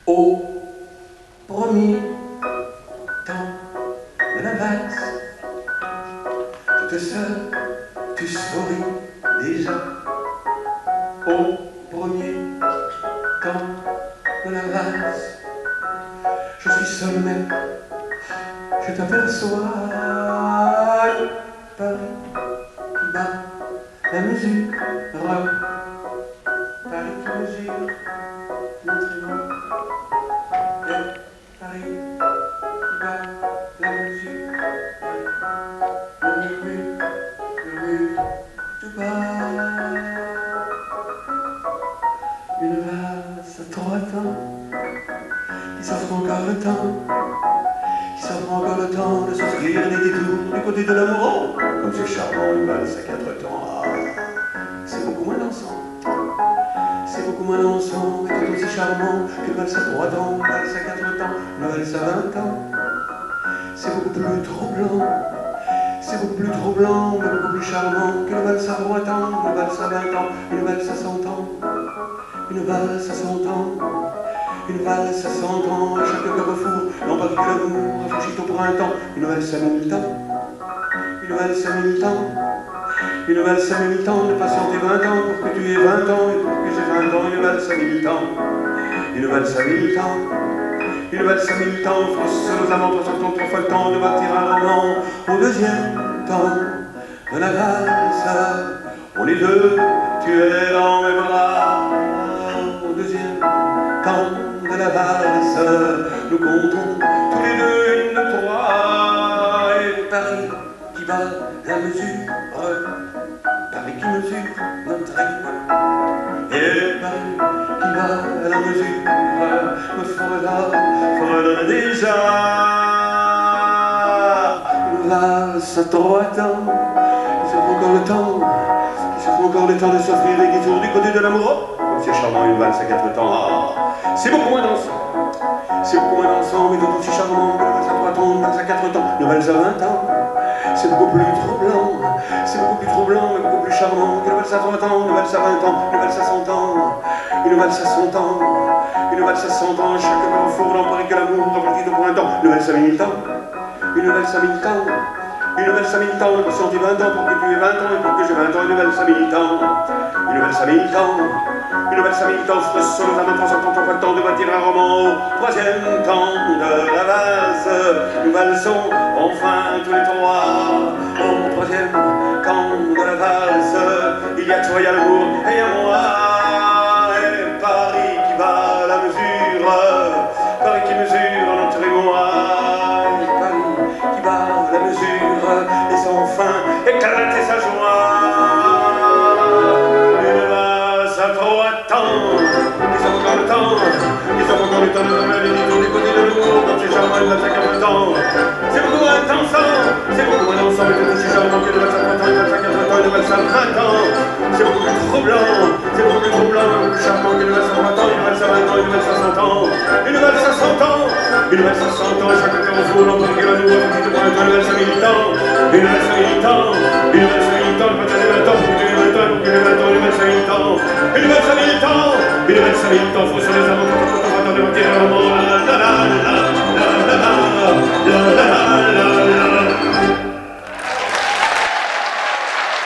Au premier temps de la valse, toute seule, tu souris déjà. Au premier temps de la valse, je suis seul mais je t'aperçois. Paris qui bat la mesure, Paris qui mesure notre amour. Paris qui bat la mesure, le murmure tout bas. Une valse à 3 temps, qui s'offre encore le temps, qui s'offre encore le temps de s'offrir des détours du côté de l'amour. Comme c'est charmant, une valse à 4 temps, c'est beaucoup moins dansant. C'est beaucoup moins dansant, mais tout aussi charmant qu'une valse à 3 temps, une valse à 4 temps, une valse à 20 ans. C'est beaucoup plus troublant, c'est beaucoup plus troublant, mais beaucoup plus charmant qu'une valse à 3 temps, une valse à 20 ans, une valse à 100 ans. Une valse à 100 ans, une valse à 100 ans, à chaque carrefour, non pas que l'amour rafraîchit au printemps, une valse à 1000 temps, une valse à 1000 temps, une valse à 1000 temps, de patienter 20 ans pour que tu aies 20 ans et pour que j'ai 20 ans, une valse à 1000 temps, une valse à 1000 temps, une valse à 1000 temps, froisse nos amants, 300 ans, 3 fois le temps de bâtir un roman, au deuxième temps de la valse, on est deux, tu es dans mes bras. Au deuxième temps de la valse, nous comptons tous les deux 1, 2, 3. Et Paris qui bat la mesure, Paris qui mesure notre rythme. Et Paris qui bat la mesure, me frôle déjà. Une valse à 3 temps, qui s'offre encore le temps, qui s'offre encore le temps de s'offrir les détours du côté de l'amour. C'est charmant, une valse à 4 temps, c'est beaucoup moins dansant. C'est beaucoup moins dansant, mais tout aussi charmant que la valse à 3 temps, une valse à 4 temps, une valse à 20 ans. C'est beaucoup plus troublant, c'est beaucoup plus troublant, mais beaucoup plus charmant que la valse à 3 temps, une valse à 20 ans, une valse à 100 ans, une valse à 100 ans, une valse à 100 ans, chaque carrefour n'en paraît que l'amour rafraîchit au printemps, une valse à 1000 temps, une valse à 1000 temps. Une valse à 1000 temps, de patienter 20 ans pour que tu aies 20 ans et pour que j'ai 20 ans, une valse à 1000 temps, une valse à 1000 temps, une valse à 1000 temps, froisse sur nos amants, 300 ans, 3 fois le temps de bâtir un roman. Au troisième temps de la valse, nous valsons enfin tous les trois. Au troisième temps de la valse, il y a toi, il y a l'amour et il y a moi. Et Paris qui bat la mesure, Paris qui mesure notre émoi. Qui bat la mesure et sans fin éclater sa joie. Une valse à 3 temps, ils ont encore le temps, ils ont encore le temps de faire les détours du côté de l'amour, comme c'est charmant, une valse à 4 temps. C'est beaucoup moins dansant, c'est beaucoup moins dansant, mais tout aussi charmant qu'une valse à 3 temps, une valse à 4 temps, une valse à 20 ans. C'est beaucoup plus troublant, c'est beaucoup plus troublant, beaucoup plus charmant qu'une valse à 3 temps, une valse à 20 ans, une valse à 100 ans, une valse à 100 ans, une valse à 100 ans, chaque carrefour n'en parle que l'amour, une valse à 1000 temps, une valse à 1000 temps, une valse à 1000 temps, peut-être 20 ans, pour que les 20 ans, pour que les 20 ans, une valse à 1000 temps, une valse à 1000 temps, une valse à 1000 temps, faut sur les amants.